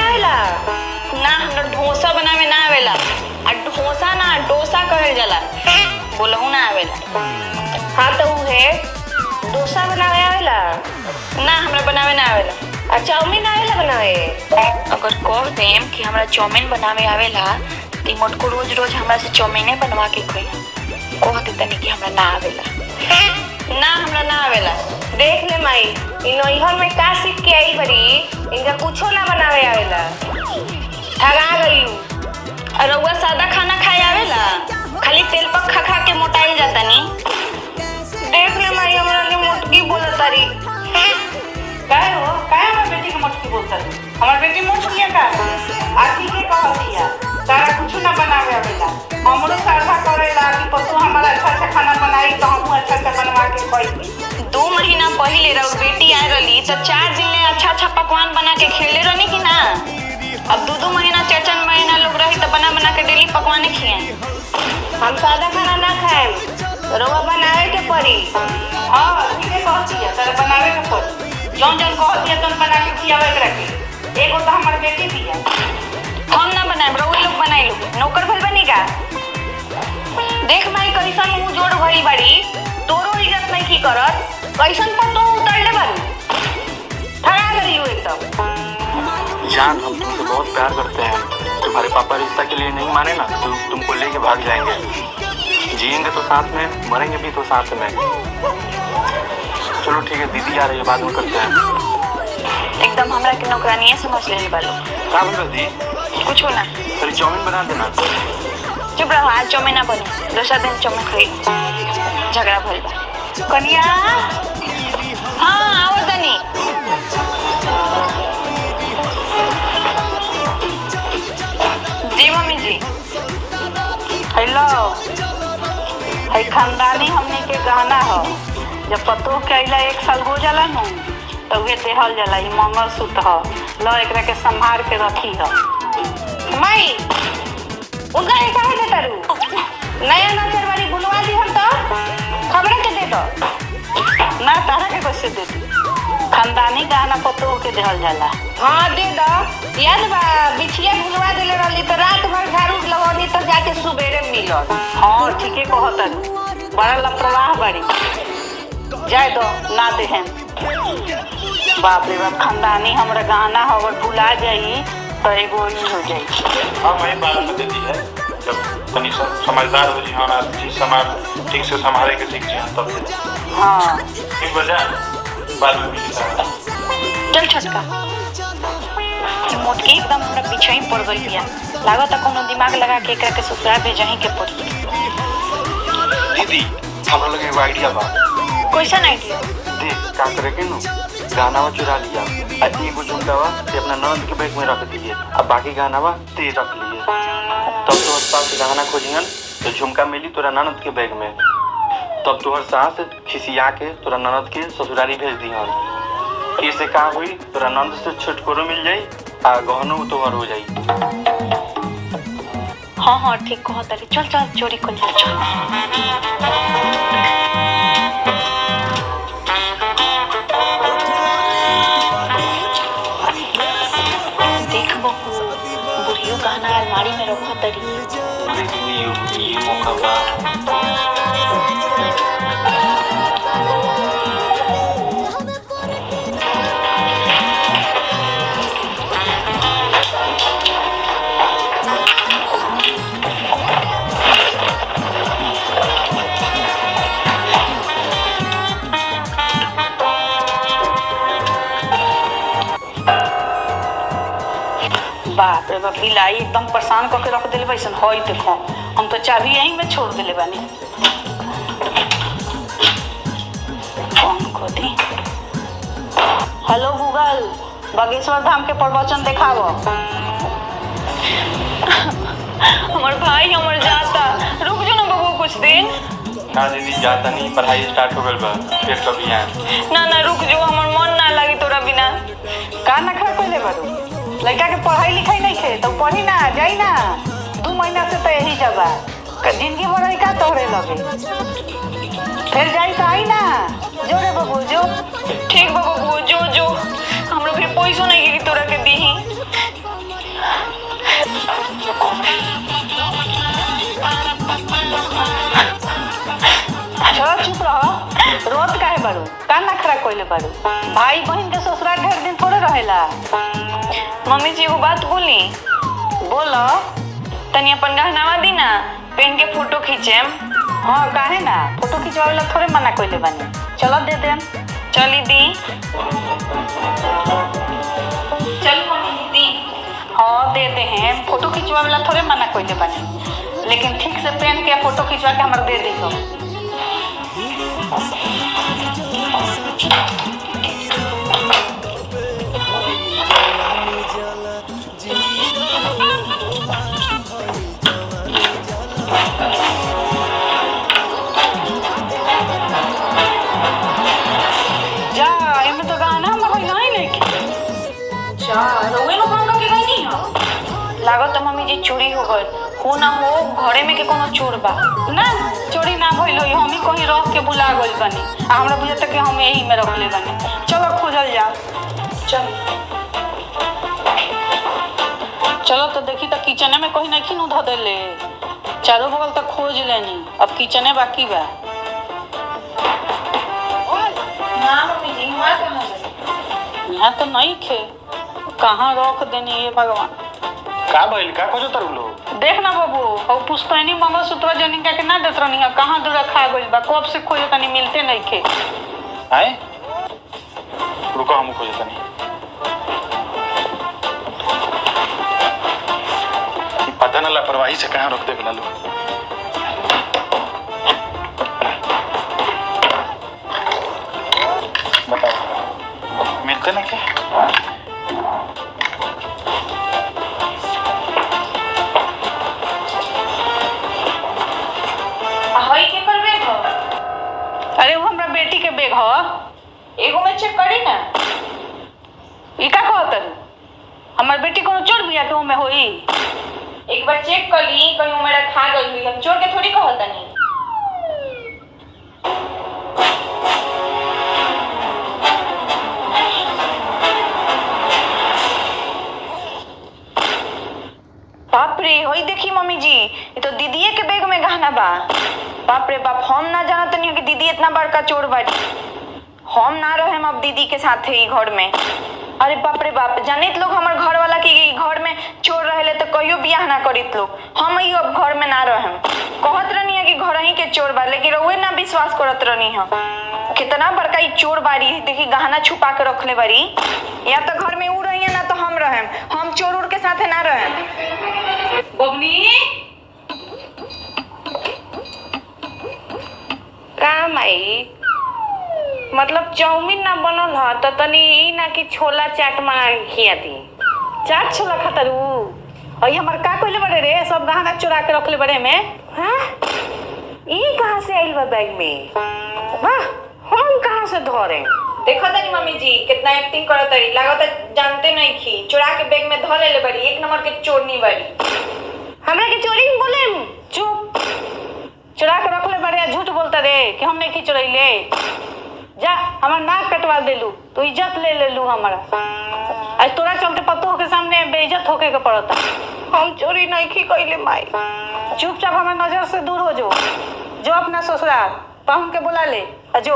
आवेला? ना हमरा डोसा बनावे ना आवेला। आ डोसा ना डोसा कहल जाला, बोलहु ना आवेला। हाँ तो उहे डोसा बनावे आवेला? ना हमरा बनावे ना आवेला। आ चाउमीन आवेला बनावे? अगर कह देम कि हमरा चाउमीन बनावे आवेला तो मोटको रोज रोज हमरा से चाउमीने बनवा के खोई कह देता नहीं कि हमरा ना आवेला। ना हमरा ना आवेला। देख ले माई, इन नैहर में का सीख के आई बड़ी, इनका कुछो ना बनावे आवेला। ठगा गई। रउआ सादा खाना खाए आवेला? खाली तेल पर खा खा के मोटाई जाता नी। देख ले माई, हमरा लिए मोटकी बोलत तारी। काहे हो? काहे हमर बेटी के मोटकी बोलत? हमर बेटी मोटकी है का? आखी के कहतिया सारा कुछ ना बनावे आवेला। हमरो साधा करेला कि पतो हमारा अच्छा से खाना बनाई तो हम अच्छा से बनवा के खइबी। 2 महीना पहले रउआ बेटी आए रही तो 4 दिन ले अच्छा अच्छा पकवान बना के खेले रहनी कि ना। अब 2 महीना 4 महीना लोग रही तो बना बना के डेली पकवान खियाए। हम सादा खाना ना खाए, रउआ बनावे के पड़ी। हां ठीक है कहतिया तारा बनावे के पड़ी। जौन जौन कहतिया तौन बना के खियावे के रखी। एगो तो हमर बेटी बिया। हम ना बनाए, रउआ लोग बनाई लो। नौकर भइल बनी का? देख माई कैसन मुंह जोड़ भरी बड़ी, तोरो इज्जत नहीं की करत। कैसन पर तो उतरले बारू। ठगा गई हो एकदम। जान, हम तुमसे बहुत प्यार करते हैं। तुम्हारे पापा रिश्ता के लिए नहीं माने ना तो तुमको लेके भाग जाएंगे। जिएंगे तो साथ में, मरेंगे भी तो साथ में। चलो ठीक है, दीदी आ रही है, बाद में करते हैं। एकदम हमरा के नौकरानिये समझ ले बालो। क्या बोल रही? कुछ हो ना। फिर चाउमीन बना देना। चुप रहो, आज चाउमीन ना बनी। दूसरा दिन चाउमीन खाई। झगड़ा भइल बा। कनिया हाँ आओ तनी। जी मम्मी जी। हेलो, है खानदानी हमने के गहना हो। जब पतो के अइला 1 साल हो जाला नु तो उहे देहल जाला। ई मंगलसूत्र हो, लो एकरा के संभाल के रखी हो। माई उनका ये काहे देता रू? नया नजर वाली बुलवा दी हम तो खबरे के दे दो। ना तारा के कैसे दे दी? खानदानी गहना पतो के देहल जाला। हाँ दे दो। याद बा बिछिया बुलवा देले रहली तो रात भर झाड़ू लगौनी तो जाके सुबेरे मिलल। हाँ ठीके कहत। बड़ा लापरवाह बड़ी। जाए दो ना दे हम। बाप रे बाप, खानदानी हमरा गहना हो, अगर भुला जाई तो एगो ही हो जाई। हाँ मैं बात में देती है। जब तनी समझदार हो जी, हाँ ना चीज सामान ठीक से संभाले के सीख जाए तब से। हाँ ठीक बजा, बाद में मिली सारा। चल छटका। मोटकी एकदम हमरा पीछे ही पड़ गई बिया। लागत है कोनो दिमाग लगा के एकरा के ससुराल भेजही के पड़ी। दीदी हमरा लगे एगो आइडिया बा। कैसन आइडिया? देख का करे के नु, गहनावा चुरा लिया आ एगो झुमकावा ते अपना नंद के बैग में रख दिए, अब बाकी गहनावा ते रख लिए। तब तोहर सास गहना खोजिहन तो झुमका मिली तोरा ननद के बैग में। तब तोहर सास खिसिया के तोरा ननद के ससुरारी भेज दिहन। इससे का हुई, तोरा नंद से छुटकारो मिल जाई आ गहनो तोहर हो जाई। हाँ हाँ ठीक कहत तारी। चल चल चोरी कर लिया। चल देख बहू, बुढ़ियो गहना अलमारी में रखो तरी। ये मौका बा। बाप रे बाप, बिलाई एकदम परेशान करके रख दिले वैसन। हई देखो, हम तो चाबी यहीं में छोड़ दिले बानी। फोन को दी। हेलो गूगल, बागेश्वर धाम के प्रवचन देखावो। हमार भाई हमर जाता। रुक जो ना बबू कुछ दिन। ना दीदी जाता नहीं, पढ़ाई स्टार्ट हो गल बा, फिर कभी आए। ना ना रुक जो, हमर मन ना लगी तोरा बिना। का ना खा पहले बारू? लड़का के पढ़ाई लिखाई नहीं थे तो पढ़ी ना जाई ना। 2 महीना से तो यही जगह जिंदगी भर का तोहरे लगे। फिर जाई तो आई ना। जो रे बबू जो। ठीक बबू जो जो। हमरा फिर पैसो नहीं कि तोरा के दीही। कोइले बारू। भाई बहन के ससुराल ढेर दिन थोड़े रहेला। मम्मी जी एगो बात बोली। बोलो। तनी अपन गहनावा दी ना, पेन के फोटो खींचेम। हाँ काहे ना, फोटो खिंचवावेला थोड़े मना कोइले बानी। चलो दे देम। चली दी। चल मम्मी जी दी। हाँ दे दे हैं, फोटो खिंचवावेला थोड़े मना कोइले बानी, लेकिन ठीक से पेन के फोटो खिंचवा के हमारे दे दिहो। जा एमे तो गाना हमारा यहाँ नहीं के। रउए लोग हम लोग के गई नहीं हो। लागत तो मम्मी जी चोरी हो गई। हो ना हो घरे में के कोनो चोर बा। ना चोरी ना भइल होई, हम ही कहीं रख के बुला गइल बानी। आ हमरा बुझाता कि हम यही में रख ले बानी। चलो खोजल जा। चलो तो देखी तो किचने में कहीं नहीं खिन उधा देले। चारों बगल तक खोज लेनी, अब किचने बाकी बा। ना मम्मी जी हमारा कहाँ गई? यहाँ तो नहीं खे, कहाँ रख देनी ये भगवान। का भइल का खोजो तारू लोग? देख ना बाबू, और पुष्पैनी मंगलसूत्र जनिका के ना देत रहनी है, कहाँ दूर खा गइल बा। कब से खोजे तनी मिलते नहीं खे। आए रुको हम खोजे तनी। पता ना लापरवाही से कहाँ रख दे लो। बताओ मिलते ना क्या? हई के कर बैग हो? अरे वो हमरा बेटी के बैग हो। एगो में चेक करी ना। ई का कहत? हमार बेटी कोनो चोर बिया के में होई? एक बार चेक कर ली, कहीं मेरा खा गई। हम चोर के थोड़ी कहता नहीं। बाप रे, होई देखी मम्मी जी, ये तो दीदीए के बैग में गहना बा। बाप रे बाप, हम ना जानत नहीं कि दीदी इतना बड़का चोर बाड़ी। हम ना रहेम अब दीदी के साथ ही घर में। अरे बाप रे बाप, जानित लोग हमार घर वाला की घर में चोर रहेले तो कहियो बियाह ना करित लोग। हम ही अब घर में ना रहेम। कहत रहनी है कि घर ही के चोर बा, लेकिन रउए ना विश्वास करत रहनी है। कितना बड़का ई चोर बाड़ी, देखी गहना छुपा के रखले बाड़ी। या तो घर में ऊ रही है ना तो हम रहेम। हम चोर उड़ के साथे ना रहेम। बबनी काम आई मतलब चाउमीन ना बनल ह तो तनी ई ना कि छोला चाट मंगा के खिया दी। चाट छोला खतरू। और हमार का कइले बड़े रे, सब गहना चुरा के रखले बड़े में। हाँ? ई कहाँ से आइल बा बैग में? वाह, हम कहाँ से धरे? देखो तनी मम्मी जी कितना एक्टिंग करत रही। लागत जानते नहीं खी, चुरा के बैग में धर ले बड़ी। एक नंबर के चोरनी बड़ी। हमरा के चोरी में बोले? चुप, चुरा के रखले बड़े। झूठ बोलता रे कि हम नहीं की चुरैले। जा हमार नाक कटवा देलू, तू इज्जत ले लेलू हमारा। आज तोरा चलते पतोह के सामने बेइज्जत होके के पड़ता। हम चोरी नहीं की कइले माई। चुपचाप हमारे नजर से दूर हो जो। जो अपना ससुराल पाहुन के बुला ले। जो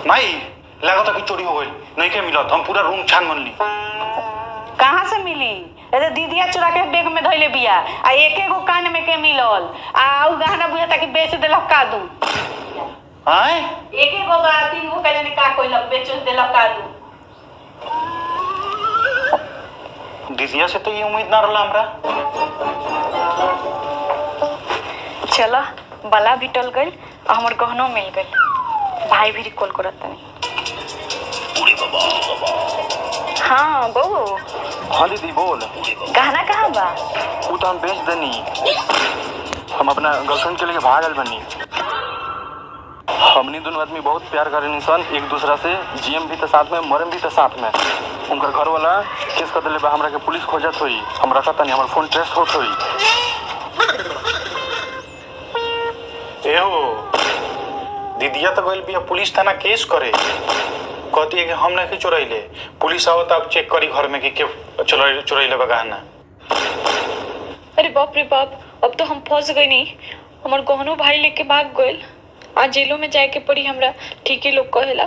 माई लागत कि चोरी हो गई, नहीं के मिलत। हम पूरा रूम छान मनली। कहाँ से मिली? अरे दीदिया चुरा के बैग में धइले बिया, आ एक एगो कान में के मिलल। आ उ गहना बुझाता कि बेच देलक का दू। आए एक एगो बा, तीन गो का जाने का कोइलक बेच देलक का दू। दीदिया से तो ये उम्मीद ना रहला हमरा। चलो बला भी टल गई और हमार गहनों मिल गई। भाई भी कॉल करत तनी। हाँ बहू। हाँ दीदी बोल। गहना कहाँ बा? वो तो हम बेच देनी। हम अपना गर्लफ्रेंड के लिए भाग गए बनी। हमनी दोनों आदमी बहुत प्यार करेनी सन एक दूसरा से। जीएम भी तो साथ में, मरम भी तो साथ में। उनका घर वाला केस कर दिले बा, हमरा के पुलिस खोजत हुई। हम रखा तनी, हमार फोन ट्रेस होत हुई। एहो दीदिया तो गइल बिया पुलिस थाना केस करे। कहती है कि हम नहीं चुरैले। पुलिस आओ तब चेक करी घर में कि के चुरैले बा गहना। अरे बाप रे बाप, अब तो हम फंस गए नहीं। हमार गहनो भाई लेके भाग गइल। आज जेलों में जाए के पड़ी हमरा, ठीक ही लोग कहेला।